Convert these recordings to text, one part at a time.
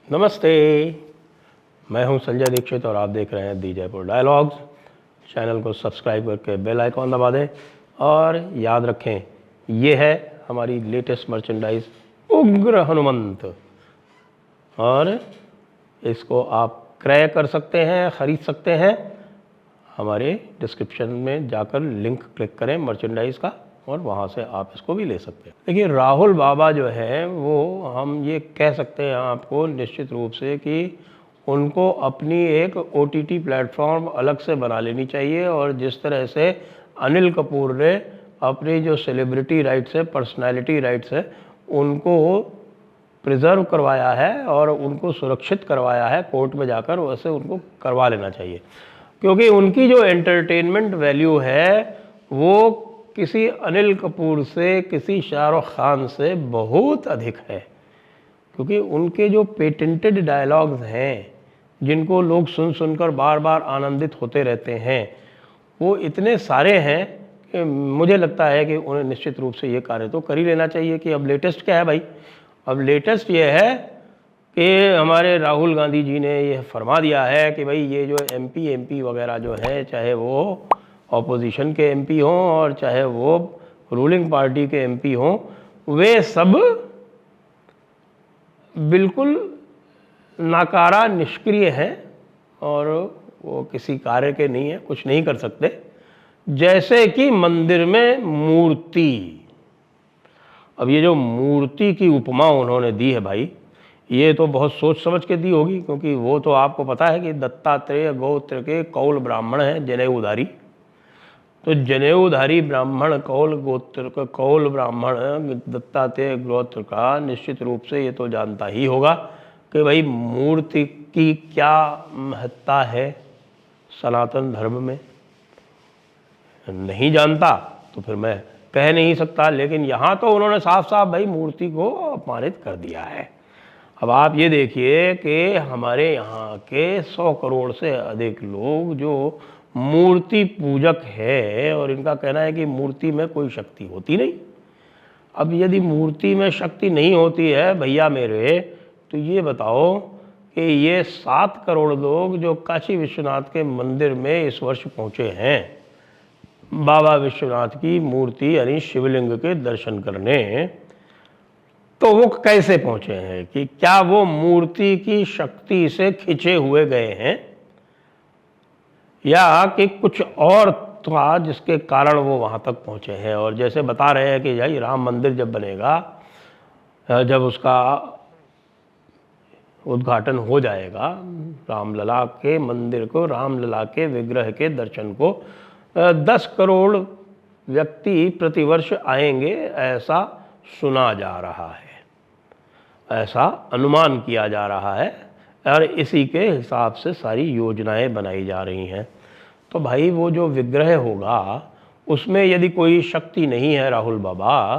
नमस्ते, मैं हूं संजय दीक्षित और आप देख रहे हैं दी जयपुर डायलॉग्स। चैनल को सब्सक्राइब करके बेल आइकॉन दबा दें और याद रखें ये है हमारी लेटेस्ट मर्चेंडाइज उग्र हनुमंत, और इसको आप क्रय कर सकते हैं, ख़रीद सकते हैं। हमारे डिस्क्रिप्शन में जाकर लिंक क्लिक करें मर्चेंडाइज का और वहाँ से आप इसको भी ले सकते हैं। देखिए, राहुल बाबा जो है वो हम ये कह सकते हैं आपको निश्चित रूप से कि उनको अपनी एक OTT प्लेटफॉर्म अलग से बना लेनी चाहिए। और जिस तरह से अनिल कपूर ने अपनी जो सेलिब्रिटी राइट्स है, पर्सनैलिटी राइट्स है, उनको प्रिजर्व करवाया है और उनको सुरक्षित करवाया है कोर्ट में जाकर, वैसे उनको करवा लेना चाहिए। क्योंकि उनकी जो एंटरटेनमेंट वैल्यू है वो किसी अनिल कपूर से, किसी शाहरुख खान से बहुत अधिक है। क्योंकि उनके जो पेटेंटेड डायलॉग्स हैं, जिनको लोग सुन सुनकर बार बार आनंदित होते रहते हैं, वो इतने सारे हैं कि मुझे लगता है कि उन्हें निश्चित रूप से ये कार्य तो कर ही लेना चाहिए। कि अब लेटेस्ट क्या है भाई? अब लेटेस्ट ये है कि हमारे राहुल गांधी जी ने यह फरमा दिया है कि भाई ये जो MP वगैरह जो है, चाहे वो ऑपोजिशन के MP हों और चाहे वो रूलिंग पार्टी के MP हों, वे सब बिल्कुल नाकारा, निष्क्रिय हैं और वो किसी कार्य के नहीं है, कुछ नहीं कर सकते। जैसे कि मंदिर में मूर्ति। अब ये जो मूर्ति की उपमा उन्होंने दी है भाई, ये तो बहुत सोच समझ के दी होगी। क्योंकि वो तो आपको पता है कि दत्तात्रेय गोत्र के कौल ब्राह्मण हैं, जनेऊधारी। तो जनेऊधारी ब्राह्मण, कौल गोत्र का कौल ब्राह्मण दत्तात्रेय गोत्र का निश्चित रूप से ये तो जानता ही होगा कि भाई मूर्ति की क्या महत्ता है सनातन धर्म में। नहीं जानता तो फिर मैं कह नहीं सकता, लेकिन यहाँ तो उन्होंने साफ साफ भाई मूर्ति को अपमानित कर दिया है। अब आप ये देखिए कि हमारे यहाँ के 100 करोड़ से अधिक लोग जो मूर्ति पूजक है, और इनका कहना है कि मूर्ति में कोई शक्ति होती नहीं। अब यदि मूर्ति में शक्ति नहीं होती है भैया मेरे, तो ये बताओ कि ये 7 करोड़ लोग जो काशी विश्वनाथ के मंदिर में इस वर्ष पहुँचे हैं बाबा विश्वनाथ की मूर्ति यानी शिवलिंग के दर्शन करने, तो वो कैसे पहुँचे हैं? कि क्या वो मूर्ति की शक्ति से खिंचे हुए गए हैं, या कि कुछ और था जिसके कारण वो वहाँ तक पहुँचे हैं? और जैसे बता रहे हैं कि भाई राम मंदिर जब बनेगा, जब उसका उद्घाटन हो जाएगा, रामलला के मंदिर को, रामलला के विग्रह के दर्शन को 10 करोड़ व्यक्ति प्रतिवर्ष आएंगे, ऐसा सुना जा रहा है, ऐसा अनुमान किया जा रहा है, और इसी के हिसाब से सारी योजनाएं बनाई जा रही हैं। तो भाई वो जो विग्रह होगा उसमें यदि कोई शक्ति नहीं है राहुल बाबा,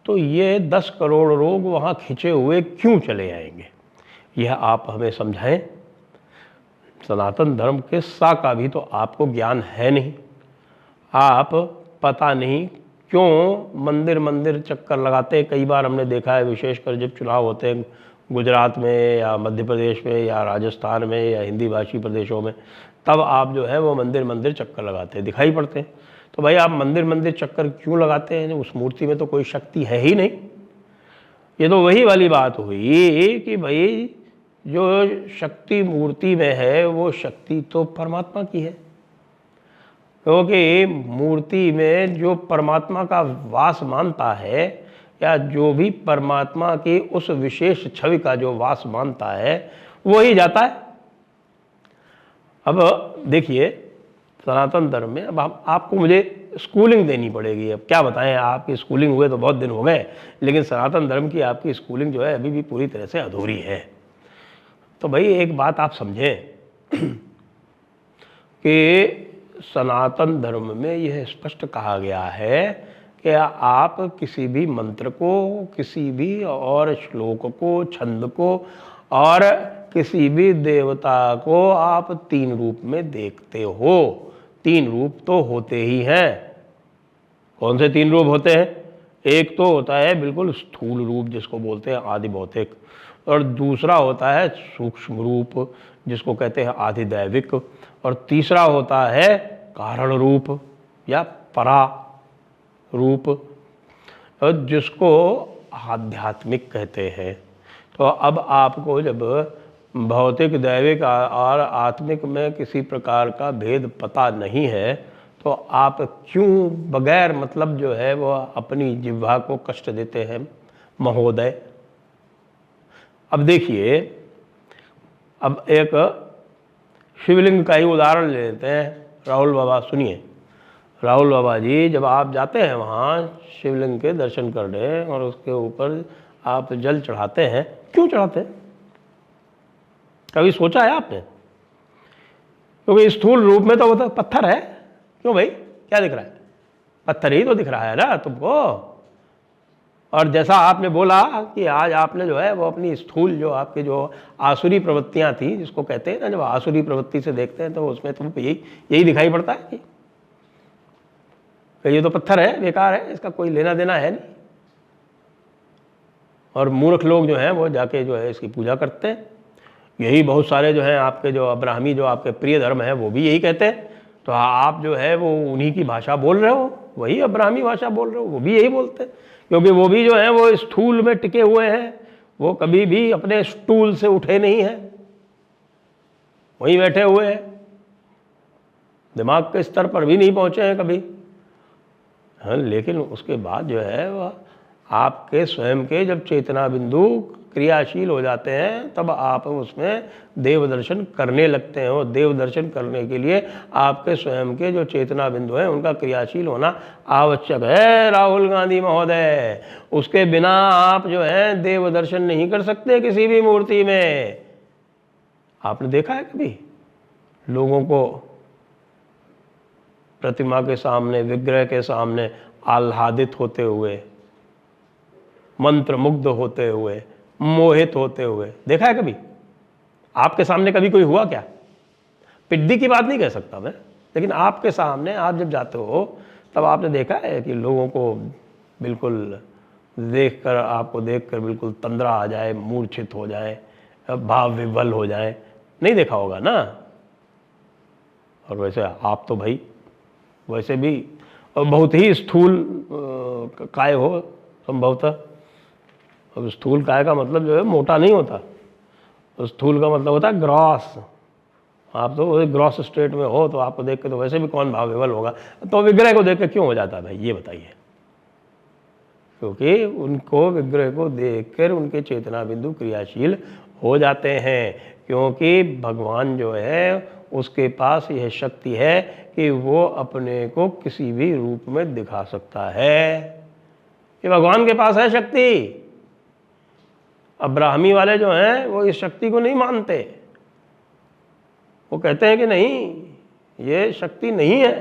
तो ये 10 करोड़ लोग वहाँ खिंचे हुए क्यों चले आएंगे? यह आप हमें समझाएं। सनातन धर्म के सा का भी तो आपको ज्ञान है नहीं। आप पता नहीं क्यों मंदिर मंदिर चक्कर लगाते हैं। कई बार हमने देखा है, विशेषकर जब चुनाव होते हैं गुजरात में या मध्य प्रदेश में या राजस्थान में या हिंदी भाषी प्रदेशों में, तब आप जो है वो मंदिर मंदिर चक्कर लगाते हैं, दिखाई पड़ते हैं। तो भाई आप मंदिर मंदिर चक्कर क्यों लगाते हैं? उस मूर्ति में तो कोई शक्ति है ही नहीं। ये तो वही वाली बात हुई कि भाई जो शक्ति मूर्ति में है वो शक्ति तो परमात्मा की है। क्योंकि मूर्ति में जो परमात्मा का वास मानता है, या जो भी परमात्मा की उस विशेष छवि का जो वास मानता है, वो ही जाता है। अब देखिए, सनातन धर्म में अब आपको मुझे स्कूलिंग देनी पड़ेगी। अब क्या बताएं, आपकी स्कूलिंग हुए तो बहुत दिन हो गए, लेकिन सनातन धर्म की आपकी स्कूलिंग जो है अभी भी पूरी तरह से अधूरी है। तो भाई एक बात आप समझें कि सनातन धर्म में यह स्पष्ट कहा गया है कि आप किसी भी मंत्र को, किसी भी और श्लोक को, छंद को और किसी भी देवता को आप 3 रूप में देखते हो। 3 रूप तो होते ही हैं। कौन से 3 रूप होते हैं? एक तो होता है बिल्कुल स्थूल रूप, जिसको बोलते हैं आदि भौतिक। और दूसरा होता है सूक्ष्म रूप जिसको कहते हैं आधिदैविक, और तीसरा होता है कारण रूप या परा रूप जिसको आध्यात्मिक कहते हैं। तो अब आपको जब भौतिक, दैविक और आत्मिक में किसी प्रकार का भेद पता नहीं है तो आप क्यों बगैर मतलब जो है वो अपनी जिह्वा को कष्ट देते हैं महोदय। अब देखिए, अब एक शिवलिंग का ही उदाहरण ले लेते हैं। राहुल बाबा सुनिए, राहुल बाबा जी जब आप जाते हैं वहाँ शिवलिंग के दर्शन करने और उसके ऊपर आप जल चढ़ाते हैं, क्यों चढ़ाते हैं? कभी सोचा है आपने? क्योंकि स्थूल रूप में तो वो तो पत्थर है। क्यों भाई, क्या दिख रहा है? पत्थर ही तो दिख रहा है ना तुमको। और जैसा आपने बोला कि आज आपने जो है वो अपनी स्थूल जो आपके जो आसुरी प्रवृत्तियां थी, जिसको कहते हैं ना, जब आसुरी प्रवृत्ति से देखते हैं तो उसमें तुमको यही दिखाई पड़ता है कि ये तो पत्थर है, बेकार है, इसका कोई लेना देना है नहीं। और मूर्ख लोग जो हैं वो जाके जो है इसकी पूजा करते हैं। यही बहुत सारे जो हैं आपके जो अब्राहमी जो आपके प्रिय धर्म है वो भी यही कहते हैं। तो आप जो है वो उन्हीं की भाषा बोल रहे हो, वही अब्राहमी भाषा बोल रहे हो, वो भी यही बोलते हैं। क्योंकि वो भी जो है वो स्थूल में टिके हुए हैं, वो कभी भी अपने स्टूल से उठे नहीं हैं, वहीं बैठे हुए हैं, दिमाग के स्तर पर भी नहीं पहुंचे हैं कभी। हाँ, लेकिन उसके बाद जो है वह आपके स्वयं के जब चेतना बिंदु क्रियाशील हो जाते हैं तब आप उसमें देव दर्शन करने लगते हैं। और देव दर्शन करने के लिए आपके स्वयं के जो चेतना बिंदु हैं उनका क्रियाशील होना आवश्यक है राहुल गांधी महोदय। उसके बिना आप जो है देव दर्शन नहीं कर सकते किसी भी मूर्ति में। आपने देखा है कभी लोगों को प्रतिमा के सामने, विग्रह के सामने आह्लादित होते हुए, मंत्र मुग्ध होते हुए, मोहित होते हुए देखा है कभी? आपके सामने कभी कोई हुआ क्या? पिड्डी की बात नहीं कह सकता मैं, लेकिन आपके सामने आप जब जाते हो तब आपने देखा है कि लोगों को बिल्कुल देखकर, आपको देखकर बिल्कुल तंद्रा आ जाए, मूर्छित हो जाए, भाव विह्वल हो जाए? नहीं देखा होगा ना। और वैसे आप तो भाई वैसे भी बहुत ही स्थूल काय हो संभवतः। अब स्थूल काय का मतलब जो है मोटा नहीं होता, स्थूल का मतलब होता है ग्रॉस। आप तो ग्रॉस स्टेट में हो तो आपको देख के तो वैसे भी कौन भाव विवल होगा, तो विग्रह को देख के क्यों हो जाता है भाई, ये बताइए? क्योंकि उनको विग्रह को देखकर उनके चेतना बिंदु क्रियाशील हो जाते हैं। क्योंकि भगवान जो है उसके पास यह शक्ति है कि वो अपने को किसी भी रूप में दिखा सकता है। ये भगवान के पास है शक्ति। अब ब्राह्मी वाले जो हैं वो इस शक्ति को नहीं मानते, वो कहते हैं कि नहीं ये शक्ति नहीं है।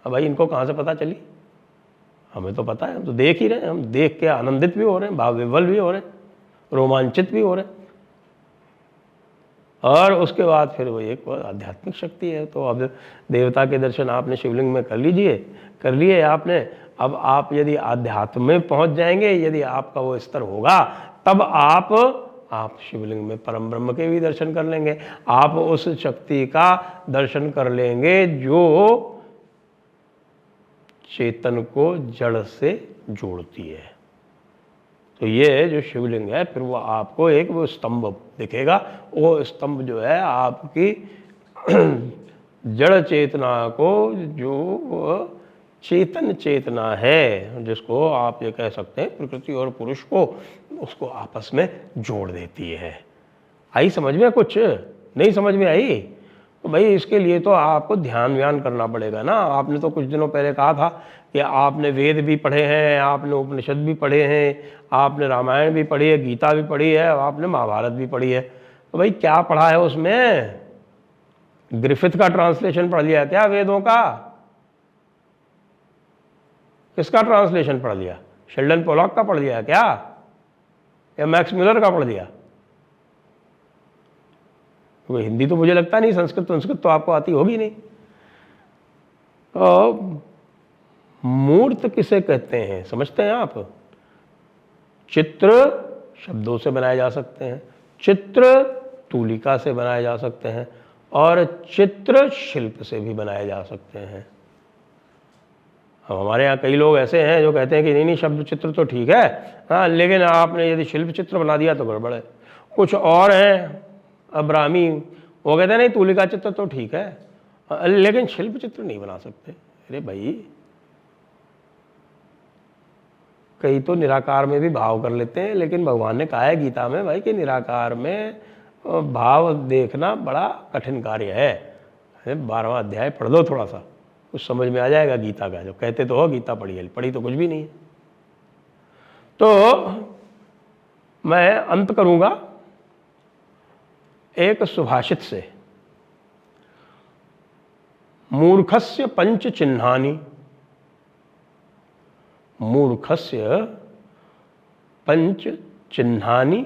अब भाई इनको कहाँ से पता चली? हमें तो पता है, हम तो देख ही रहे हैं, हम देख के आनंदित भी हो रहे हैं, भाव विह्वल भी हो रहे हैं, रोमांचित भी हो रहे हैं। और उसके बाद फिर वो एक आध्यात्मिक शक्ति है। तो अब देवता के दर्शन आपने शिवलिंग में कर लिए आपने। अब आप यदि आध्यात्म में पहुंच जाएंगे, यदि आपका वो स्तर होगा, तब आप शिवलिंग में परम ब्रह्म के भी दर्शन कर लेंगे। आप उस शक्ति का दर्शन कर लेंगे जो चेतन को जड़ से जोड़ती है। तो ये जो शिवलिंग है फिर वो आपको एक वो स्तंभ दिखेगा। वो स्तंभ जो है आपकी जड़ चेतना को, जो चेतन चेतना है, जिसको आप ये कह सकते हैं प्रकृति और पुरुष को, उसको आपस में जोड़ देती है। आई समझ में? कुछ नहीं समझ में आई? तो भाई इसके लिए तो आपको ध्यान व्यान करना पड़ेगा ना। आपने तो कुछ दिनों पहले कहा था कि आपने वेद भी पढ़े हैं, आपने उपनिषद भी पढ़े हैं, आपने रामायण भी पढ़ी है, गीता भी पढ़ी है, आपने महाभारत भी पढ़ी है। तो भाई क्या पढ़ा है उसमें? ग्रिफिथ का ट्रांसलेशन पढ़ लिया क्या वेदों का? किसका ट्रांसलेशन पढ़ लिया? शेल्डन पोलॉक का पढ़ लिया क्या, या मैक्स मिलर का पढ़ लिया? तो हिंदी तो मुझे लगता नहीं, संस्कृत तो आपको आती होगी नहीं। तो मूर्त किसे कहते हैं समझते हैं आप? चित्र शब्दों से बनाए जा सकते हैं, चित्र तूलिका से बनाए जा सकते हैं और चित्र शिल्प से भी बनाए जा सकते हैं। अब हमारे यहाँ कई लोग ऐसे हैं जो कहते हैं कि नहीं नहीं शब्द चित्र तो ठीक है, हाँ, लेकिन आपने यदि शिल्प चित्र बना दिया तो गड़बड़ है। कुछ और हैं अब्राहमी, वो कहते हैं नहीं तूलिका चित्र तो ठीक है लेकिन शिल्प चित्र नहीं बना सकते। अरे भाई, कई तो निराकार में भी भाव कर लेते हैं, लेकिन भगवान ने कहा है गीता में भाई कि निराकार में भाव देखना बड़ा कठिन कार्य है। 12वां अध्याय पढ़ लो, थोड़ा सा कुछ समझ में आ जाएगा गीता का। जो कहते तो हो गीता पढ़ी है, पढ़ी तो कुछ भी नहीं है। तो मैं अंत करूंगा एक सुभाषित से, मूर्खस्य पंच चिन्हानि, मूर्खस्य पंच चिन्हानि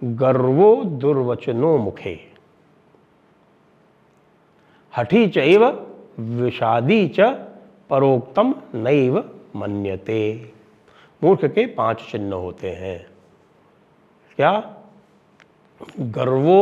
गर्वो दुर्वचनो मुखे, हठी चैव विषादी च परोक्तम नैव मन्यते। मूर्ख के 5 चिन्ह होते हैं। क्या? गर्वो,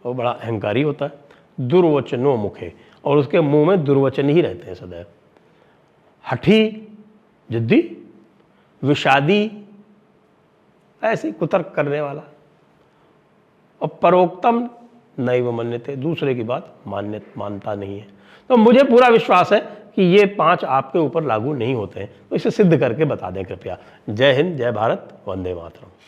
वो बड़ा अहंकारी होता है, दुर्वचनो मुखे, और उसके मुंह में दुर्वचन ही रहते हैं सदैव। हठी, जिद्दी, विषादी, ऐसे कुतर्क करने वाला, और परोक्तम नैव मन्यते, दूसरे की बात मानता नहीं है। तो मुझे पूरा विश्वास है कि ये 5 आपके ऊपर लागू नहीं होते हैं, तो इसे सिद्ध करके बता दें कृपया। जय हिंद, जय भारत, वंदे मातरम।